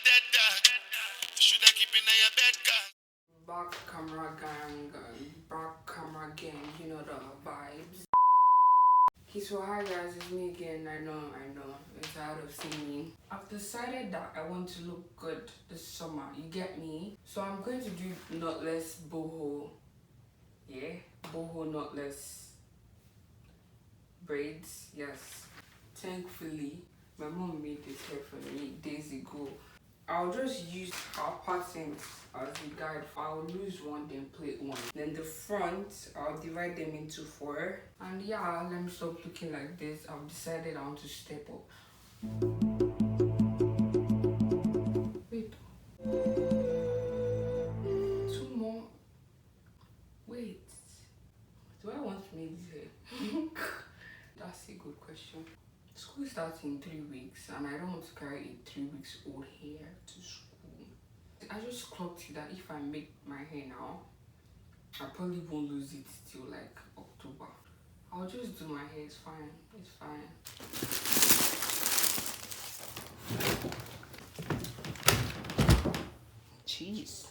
dead dog. Should I keep in your bed, God? Back camera gang, back camera gang, you know the vibes. Okay, so hi guys, it's me again. I know, you're tired of seeing me. I've decided that I want to look good this summer, you get me? So I'm going to do knotless boho, yeah? Boho knotless braids, yes. Thankfully, my mom made this hair for me days ago. I'll just use our patterns as a guide. I'll lose one, then plait one. Then the front, I'll divide them into 4. And yeah, let me stop looking like this. I've decided I want to step up. Wait. 2 more. Wait. Do I want to make this hair? That's a good question. School starts in 3 weeks and I don't want to carry a 3 weeks old hair to school. I just clocked that if I make my hair now, I probably won't lose it till like October. I'll just do my hair, it's fine, it's fine. Jeez.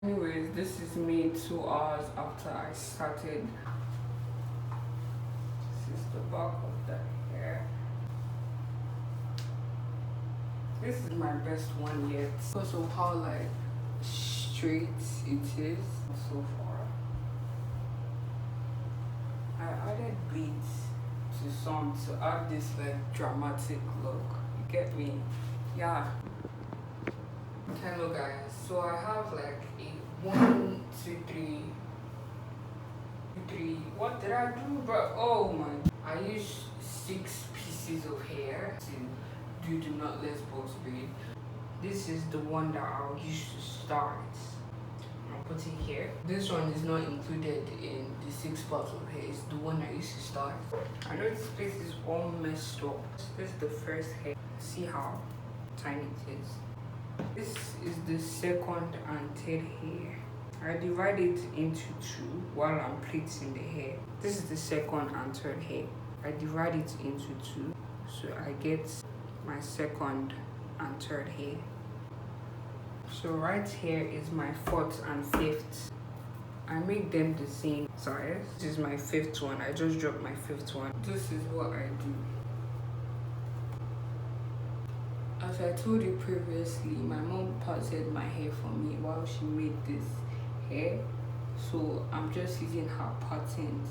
Anyways, this is me 2 hours after I started. This is the back of the hair. This is my best one yet because of how like straight it is so far. I added beads to some to add this like dramatic look. You get me? Yeah. Hello guys. So I have like a 1, 2, 3. What did I do, bro? Oh my! I used 6 pieces of hair to do the knotless box braid. This is the one that I'll use to start. I'll put it here. This one is not included in the 6 parts of hair. It's the one I used to start. I know this place is all messed up. This is the first hair. See how tiny it is. This is the second and third hair. I divide it into 2 while I'm plaiting the hair. This is the second and third hair. I divide it into 2 so I get my second and third hair. So right here is my 4th and 5th. I make them the same size. This is my 5th one. I just dropped my 5th one. This is what I do. As I told you previously, my mom parted my hair for me while she made this hair. So I'm just using her patterns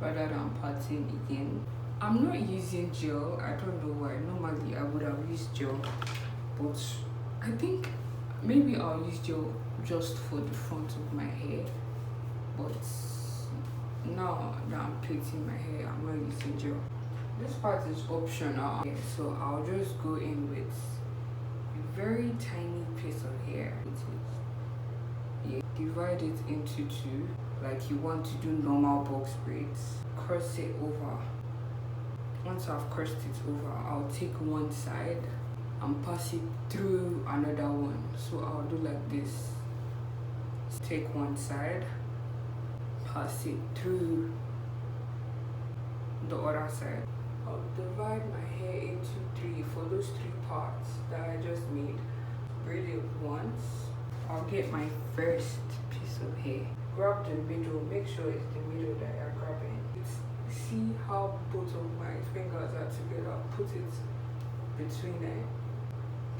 rather than parting again. I'm not using gel. I don't know why. Normally I would have used gel, but I think maybe I'll use gel just for the front of my hair. But now that I'm plaiting my hair, I'm not using gel. This part is optional, so I'll just go in with a very tiny piece of hair. Yeah, divide it into 2 like you want to do normal box braids. Cross it over. Once I've crossed it over, I'll take one side and pass it through another one. So I'll do like this. Take one side, pass it through the other side. I'll divide my hair into 3 for those 3 parts that I just made. Braid it once. I'll get my first piece of hair. Grab the middle, make sure it's the middle that you're grabbing. See how both of my fingers are together. Put it between them.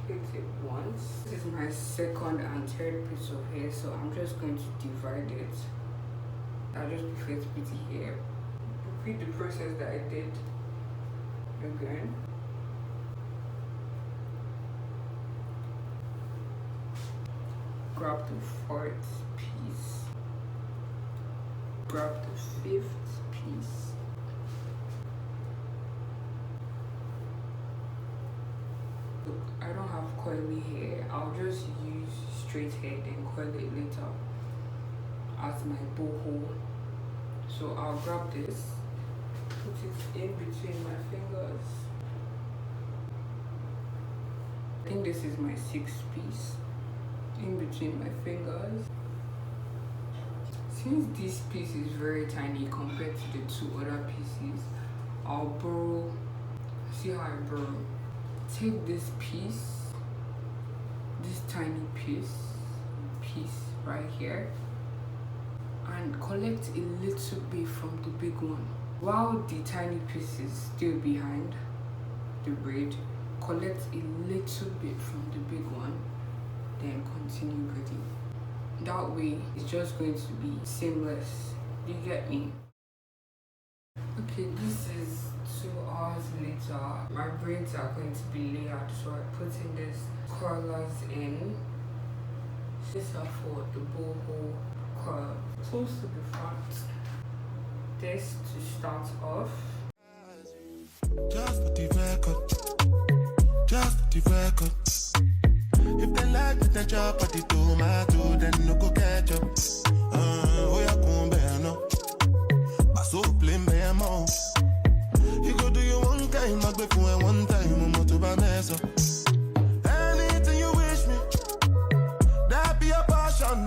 Plait it once. This is my second and third piece of hair, so I'm just going to divide it. I just prefer to put it here. Repeat the process that I did again. Grab the 4th piece. Grab the 5th piece. Look, I don't have curly hair. I'll just use straight hair then curl it later as my boho. So I'll grab this, put it in between my fingers. I think this is my 6th piece. In between my fingers. since this piece is very tiny compared to the two other pieces, I'll borrow, see how I borrow. Take this piece, this tiny piece right here, and collect a little bit from the big one. While the tiny piece is still behind the braid, collect a little bit from the big one, then continue braiding. That way it's just going to be seamless. Do you get me? Okay, this is 2 hours later. My braids are going to be layered, so I put in this curlers in. These are for the boho curl, close to the front. This to start off. Just for the record, just for the record. If they like the chop or the tomato, then no go catch up. Oh, yeah, come bear no. I so plain bear more. You go do your one time, I go for one time, I'm not to buy mess up. Anything you wish me, that be a passion.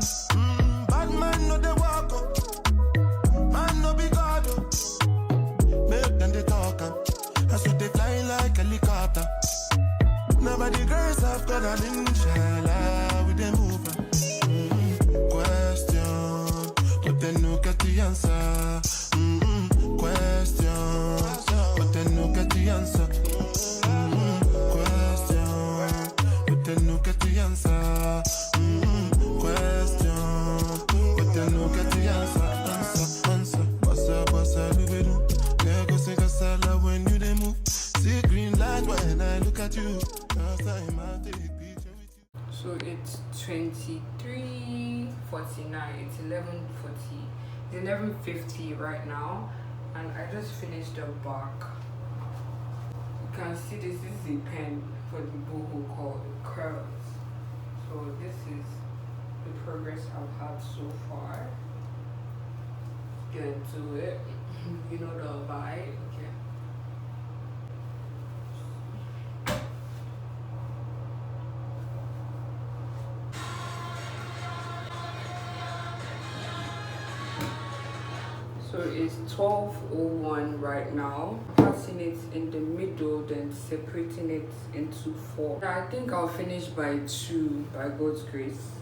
Bad man no they walk up, man no be God up. Make them they talk up, and so they fly like helicopter. Nobody girls have got an inshallah with them move. Question, but then no get the answer. Question, but then no get the answer. Question, but then no get the answer. Question, but then no get the answer. Answer. Bossa, lubedu. There go sing a sala when you they move. See green light when I look at you. So it's 23:49. It's 11:40. It's 11:50 right now, and I just finished the back. You can see this is a pen for the boho called curls. So this is the progress I've had so far. Get into it. You know the vibe. Okay. So it's 12:01 right now. Passing it in the middle, then separating it into 4. I think I'll finish by 2 by God's grace.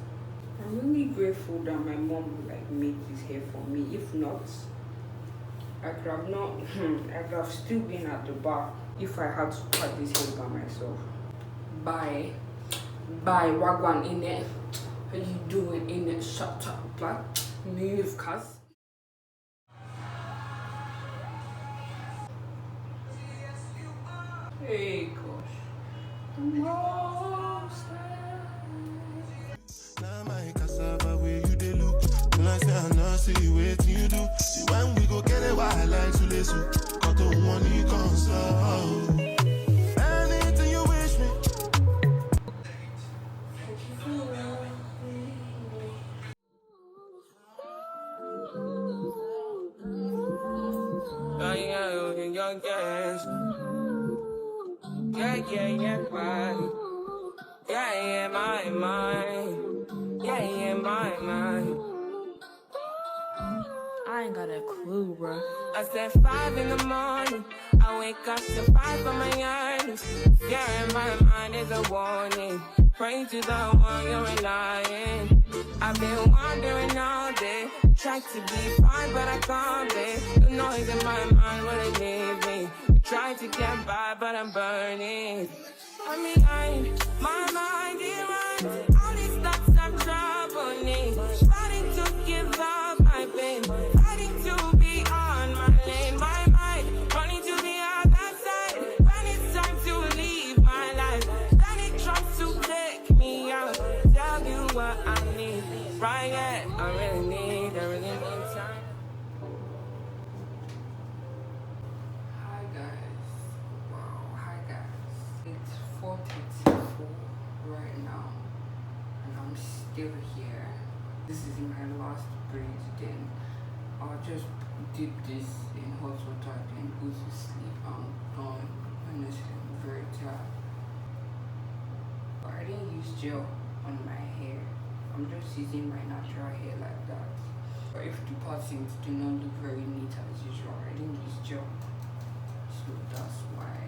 I'm really grateful that my mom made this hair for me. If not, I could have not. I could have still been at the bar if I had to cut this hair by myself. Bye, wagwan in it. What you doing in it? Shut up, black. Move, cuz. Hey, gosh. The most now my cassava where you they look. When I say I not see what you do. See when we go get it wild like Sulesu. Got the one you console. Anything you wish me. My mind. I ain't got a clue, bro. I said 5 in the morning. I wake up to 5 on my earnings. Yeah, in my mind is a warning. Pray to the one you're relying. I've been wandering all day. Try to be fine, but I can't be. The noise in my mind wouldn't leave me. Try to get by, but I'm burning. I'm behind, my mind is run. All these thoughts have troubled me. Starting to give up my pain. Fighting to be on my lane. My mind running to the other side. When it's time to leave my life, then it tries to take me out. Tell you what I need. Right, yeah, I really need time. Hi guys. Wow, hi guys. It's 4:34 right now, and I'm still here. This is my last braid. Then I'll just dip this in hot water, then go to sleep. I'm done. Honestly, I'm very tired. But I didn't use gel on my hair. I'm just using my natural hair like that. Or if the patterns do not look very neat as usual, I didn't use gel. So that's why